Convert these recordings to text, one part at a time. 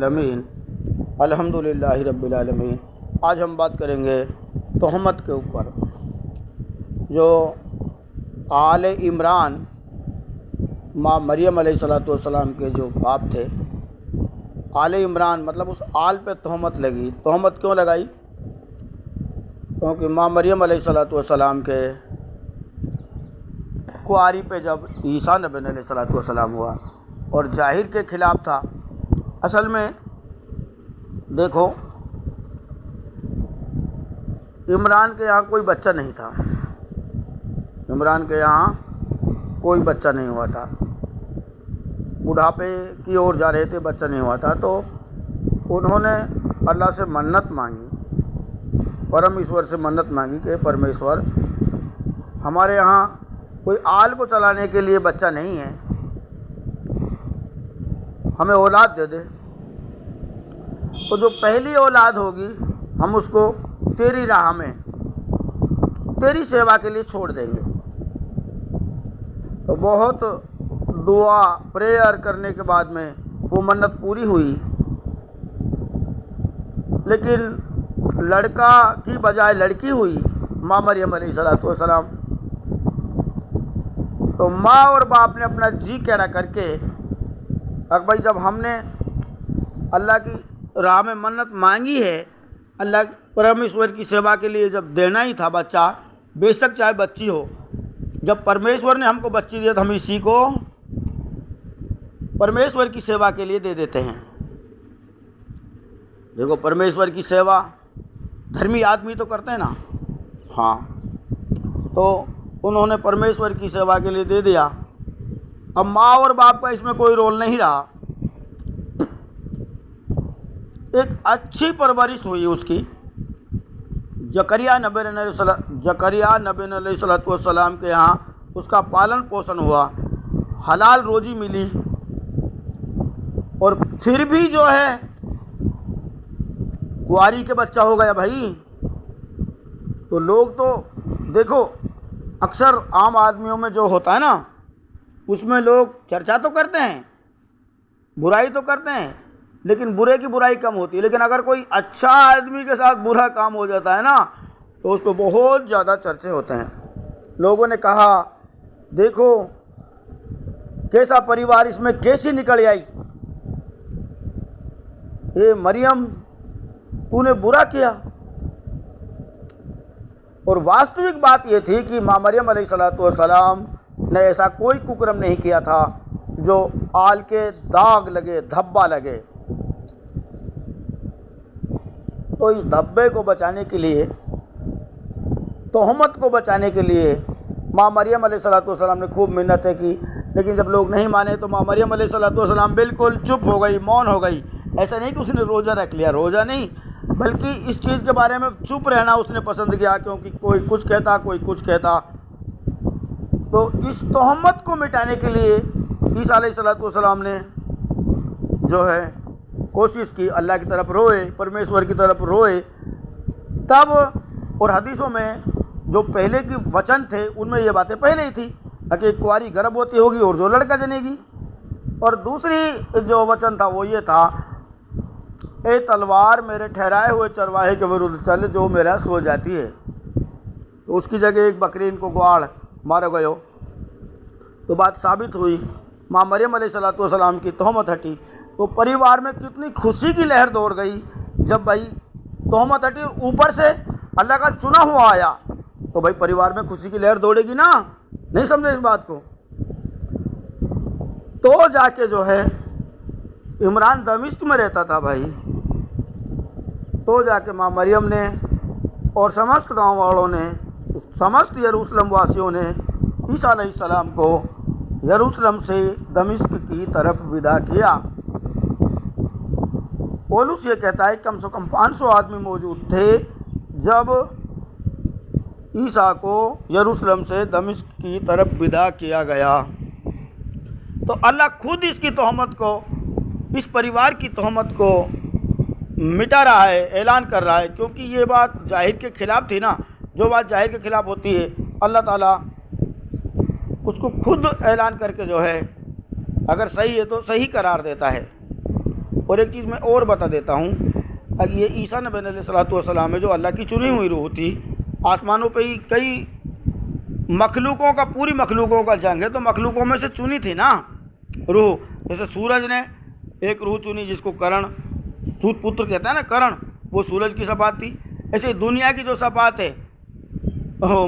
العالمین الحمدللہ رب العالمین۔ آج ہم بات کریں گے تہمت کے اوپر۔ جو آل عمران ماں مریم علیہ السلام کے جو باپ تھے، آل عمران مطلب اس آل پہ تہمت لگی۔ تہمت کیوں لگائی؟ کیونکہ ماں مریم علیہ السلام کے کنواری پہ جب عیسیٰ نبی علیہ السلام ہوا اور ظاہر کے خلاف تھا۔ اصل میں دیکھو، عمران کے یہاں کوئی بچہ نہیں تھا، عمران کے یہاں کوئی بچہ نہیں ہوا تھا، بڑھاپے کی اور جا رہے تھے، بچہ نہیں ہوا تھا۔ تو انہوں نے اللہ سے منت مانگی، پرمیشور سے منت مانگی کہ پرمیشور ہمارے یہاں کوئی آل کو چلانے کے لیے بچہ نہیں ہے، ہمیں اولاد دے دے۔ تو جو پہلی اولاد ہوگی ہم اس کو تیری راہ میں، تیری سیوا کے لیے چھوڑ دیں گے۔ تو بہت دعا پریئر کرنے کے بعد میں وہ منت پوری ہوئی، لیکن لڑکا کی بجائے لڑکی ہوئی، ماں مریم علیہ السلام۔ تو ماں اور باپ نے اپنا جی کیڑا کر کے کہ بھائی جب ہم نے اللہ کی راہ میں منت مانگی ہے، اللہ پرمیشور کی سیوا کے لیے جب دینا ہی تھا بچہ، بے شک چاہے بچی ہو، جب پرمیشور نے ہم کو بچی دیا تو ہم اسی کو پرمیشور کی سیوا کے لیے دے دیتے ہیں۔ دیکھو، پرمیشور کی سیوا دھرمی آدمی تو کرتے ہیں نا، ہاں، تو انہوں نے پرمیشور کی سیوا کے لیے دے دیا۔ اب ماں اور باپ کا اس میں کوئی رول نہیں رہا، ایک اچھی پرورش ہوئی اس کی۔ زکریا نبی علیہ السلام کے یہاں اس کا پالن پوشن ہوا، حلال روزی ملی، اور پھر بھی جو ہے کنواری کے بچہ ہو گیا بھائی۔ تو لوگ تو دیکھو، اکثر عام آدمیوں میں جو ہوتا ہے نا، اس میں لوگ چرچا تو کرتے ہیں، برائی تو کرتے ہیں، لیکن برے کی برائی کم ہوتی ہے۔ لیکن اگر کوئی اچھا آدمی کے ساتھ برا کام ہو جاتا ہے نا، تو اس پہ بہت زیادہ چرچے ہوتے ہیں۔ لوگوں نے کہا دیکھو کیسا پریوار اس میں کیسی نکل آئی، اے مریم تو نے برا کیا۔ اور واستوک بات یہ تھی کہ ماں مریم علیہ السلام نے ایسا کوئی ککرم نہیں کیا تھا جو آل کے داغ لگے، دھبا لگے۔ تو اس دھبے کو بچانے کے لیے، تہمت کو بچانے کے لیے ماں مریم علیہ السلام نے خوب محنتیں کی، لیکن جب لوگ نہیں مانے تو ماں مریم علیہ السلام بالکل چپ ہو گئی، مون ہو گئی۔ ایسا نہیں کہ اس نے روزہ رکھ لیا، روزہ نہیں، بلکہ اس چیز کے بارے میں چپ رہنا اس نے پسند کیا، کیونکہ کوئی کچھ کہتا، کوئی کچھ کہتا۔ تو اس تہمت کو مٹانے کے لیے عیسیٰ علیہ السلام نے جو ہے کوشش کی، اللہ کی طرف روئے، پرمیشور کی طرف روئے تب۔ اور حدیثوں میں جو پہلے کی وچن تھے ان میں یہ باتیں پہلے ہی تھی کہ ایک کنواری گربھوتی ہوگی اور جو لڑکا جنے گی۔ اور دوسری جو وچن تھا وہ یہ تھا، اے تلوار میرے ٹھہرائے ہوئے چرواہے کے ورد چل جو میرا سو جاتی ہے۔ تو اس کی جگہ ایک بکرین کو گواڑ مارا گیا۔ تو بات ثابت ہوئی، ماں مریم علیہ السلام کی تہمت ہٹی، تو پریوار میں کتنی خوشی کی لہر دوڑ گئی جب بھائی تہمت ہٹی اور اوپر سے اللہ کا چنا ہوا آیا، تو بھائی پریوار میں خوشی کی لہر دوڑے گی نا۔ نہیں سمجھے اس بات کو؟ تو جا کے جو ہے عمران دمشق میں رہتا تھا بھائی، تو جا کے ماں مریم نے اور سمست گاؤں والوں نے، سمست یروشلم واسیوں نے عیسیٰ علیہ السلام کو یروشلم سے دمشق کی طرف ودا کیا۔ پولس یہ کہتا ہے کم سے کم 500 آدمی موجود تھے جب عیسیٰ کو یروشلم سے دمشق کی طرف ودا کیا گیا۔ تو اللہ خود اس کی تہمت کو، اس پریوار کی تہمت کو مٹا رہا ہے، اعلان کر رہا ہے، کیونکہ یہ بات ظاہر کے خلاف تھی نا۔ جو بات ظاہر کے خلاف ہوتی ہے اللہ تعالیٰ اس کو خود اعلان کر کے جو ہے اگر صحیح ہے تو صحیح قرار دیتا ہے۔ اور ایک چیز میں اور بتا دیتا ہوں، کہ یہ عیسیٰ نبی علیہ الصلوۃ والسلام ہے جو اللہ کی چنی ہوئی روح تھی، آسمانوں پہ ہی کئی مخلوقوں کا، پوری مخلوقوں کا جنگ ہے، تو مخلوقوں میں سے چنی تھی نا روح. جیسے سورج نے ایک روح چنی جس کو کرن، سوت پتر کہتا ہے نا، کرن، وہ سورج کی صفات تھی. ایسے دنیا کی جو صفات ہے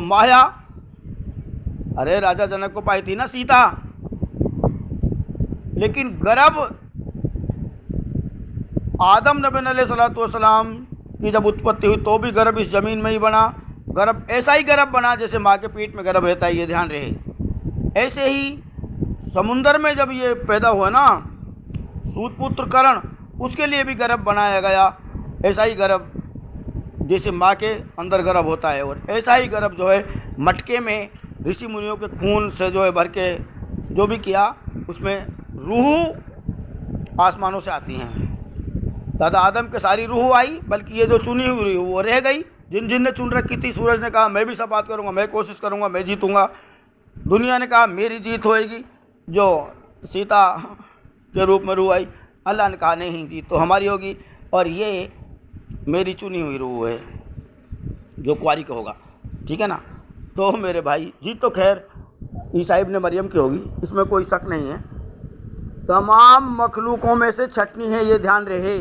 مایا، ارے راجا جنک کو پائی تھی نا سیتا. لیکن گرب آدم نبی علیہ الصلوۃ والسلام کی جب اتپتی ہوئی تو بھی گرب اس زمین میں ہی بنا. گرب ایسا ہی گرب بنا جیسے ماں کے پیٹ میں گرب رہتا ہے، یہ دھیان رہے. ایسے ہی سمندر میں جب یہ پیدا ہوا نا سوت پتر کرن، اس کے لیے بھی گرب بنایا گیا. ایسا ہی گرب جیسے ماں کے اندر گرب ہوتا ہے، اور ایسا ہی گرب جو ہے مٹکے میں رشی منیوں کے خون سے جو ہے بھر کے جو بھی کیا، اس میں روح آسمانوں سے آتی ہیں. دادا آدم کے ساری روح آئی، بلکہ یہ جو چنی ہوئی روح وہ رہ گئی. جن نے چن رکھی تھی، سورج نے کہا میں بھی صفات کروں گا، میں کوشش کروں گا، میں جیتوں گا. دنیا نے کہا میری جیت ہوئے گی، جو سیتا کے روپ میں روح آئی. اللہ نے کہا نہیں، جیت تو ہماری ہوگی، اور یہ میری چنی ہوئی روح ہے جو کواری کا ہوگا. ٹھیک ہے نا. تو میرے بھائی جیت تو خیر عیسیٰ ابن مریم کی ہوگی، اس میں کوئی شک نہیں ہے. تمام مخلوقوں میں سے چھٹنی ہے، یہ دھیان رہے.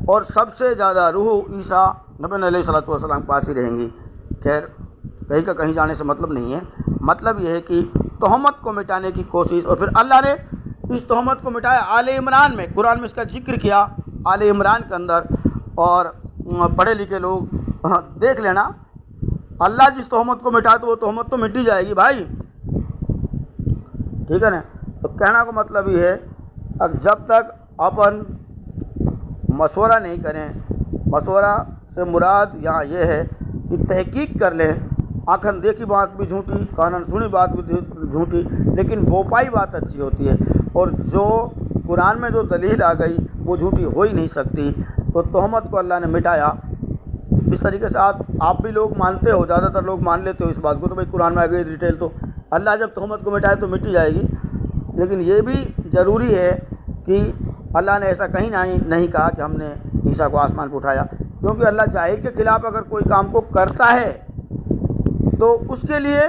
اور سب سے زیادہ روح عیسیٰ نبی علیہ الصلوۃ والسلام کے پاس ہی رہیں گی. خیر کہیں کا کہیں جانے سے مطلب نہیں ہے. مطلب یہ ہے کہ تہمت کو مٹانے کی کوشش، اور پھر اللہ نے اس تہمت کو مٹایا آل عمران میں. قرآن میں اس کا ذکر کیا آل عمران کے اندر. اور پڑھے لکھے لوگ دیکھ لینا، اللہ جس تہمت کو مٹائے تو وہ تہمت تو مٹ ہی جائے گی بھائی. ٹھیک ہے نا. تو کہنا کا مطلب یہ ہے جب تک اپن مشورہ نہیں کریں، مشورہ سے مراد یہاں یہ ہے کہ تحقیق کر لیں. آنکھن دیکھی بات بھی جھوٹی، کانن سنی بات بھی جھوٹی، لیکن بوپائی بات اچھی ہوتی ہے. اور جو قرآن میں جو دلیل آ گئی وہ جھوٹی ہو ہی نہیں سکتی. تو تہمت کو اللہ نے مٹایا. اس طریقے سے آپ بھی لوگ مانتے ہو، زیادہ تر لوگ مان لیتے ہو اس بات کو، تو بھائی قرآن میں آ گئی ڈیٹیل، تو اللہ جب تہمت کو مٹائے تو مٹ ہی جائے گی. لیکن یہ بھی ضروری ہے کہ اللہ نے ایسا کہیں نہیں کہا کہ ہم نے عیسیٰ کو آسمان پہ اٹھایا، کیونکہ اللہ ظاہر کے خلاف اگر کوئی کام کو کرتا ہے تو اس کے لیے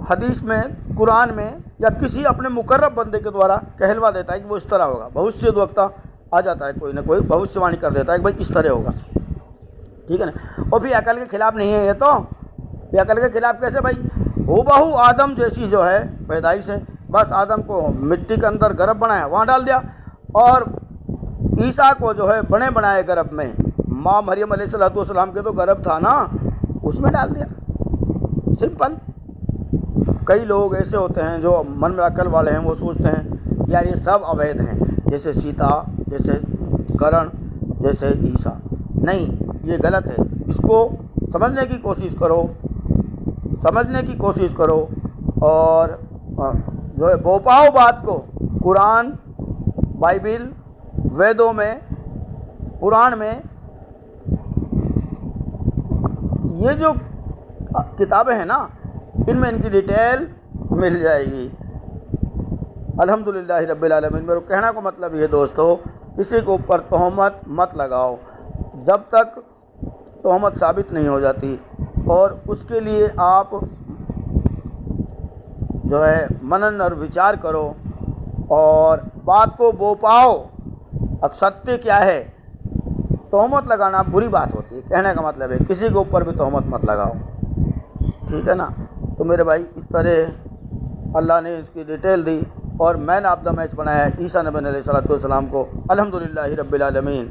حدیث میں، قرآن میں، یا کسی اپنے مقرب بندے کے دوارا کہلوا دیتا ہے کہ وہ اس طرح ہوگا. بھوشیہ وقتہ آ جاتا ہے، کوئی نہ کوئی بھوشیہ وانی کر دیتا ہے کہ بھائی اس طرح ہوگا. ٹھیک ہے نا. اور پھر عقل کے خلاف نہیں ہے یہ عقل کے خلاف کیسے بھائی؟ ہو بہو آدم جیسی جو ہے پیدائش ہے، بس آدم کو مٹی کے اندر گرب بنایا وہاں ڈال دیا، اور عیسیٰ کو جو ہے بنے بنائے گرب میں، ماں مریم علیہ الصلوۃ والسلام کے تو گرب تھا نا، اس میں ڈال دیا. سمپل. کئی لوگ ایسے ہوتے ہیں جو من میں عقل والے ہیں، وہ سوچتے ہیں کہ یار یہ سب اویدھ ہیں، جیسے سیتا، جیسے کرن، جیسے عیسیٰ. نہیں، یہ غلط ہے. اس کو سمجھنے کی کوشش کرو، اور جو ہے بوپاؤ بات کو قرآن، بائبل، ویدوں میں، قرآن میں یہ جو کتابیں ہیں نا، ان میں ان کی ڈیٹیل مل جائے گی. الحمدللہ رب العالمین. میرے کہنا کا مطلب یہ دوستو، کسی کے اوپر تہمت مت لگاؤ جب تک تہمت ثابت نہیں ہو جاتی، اور اس کے لیے آپ جو ہے منن اور وچار کرو، اور بات کو بو پاؤ. ستیہ کیا ہے؟ تہمت لگانا بری بات ہوتی ہے. کہنے کا مطلب ہے کسی کے اوپر بھی تہمت مت لگاؤ. ٹھیک ہے نا. تو میرے بھائی اس طرح اللہ نے اس کی ڈیٹیل دی، اور مین آف دا میچ بنایا عیسیٰ نبی علیہ الصلوۃ والسلام کو. الحمدللہ رب العالمین.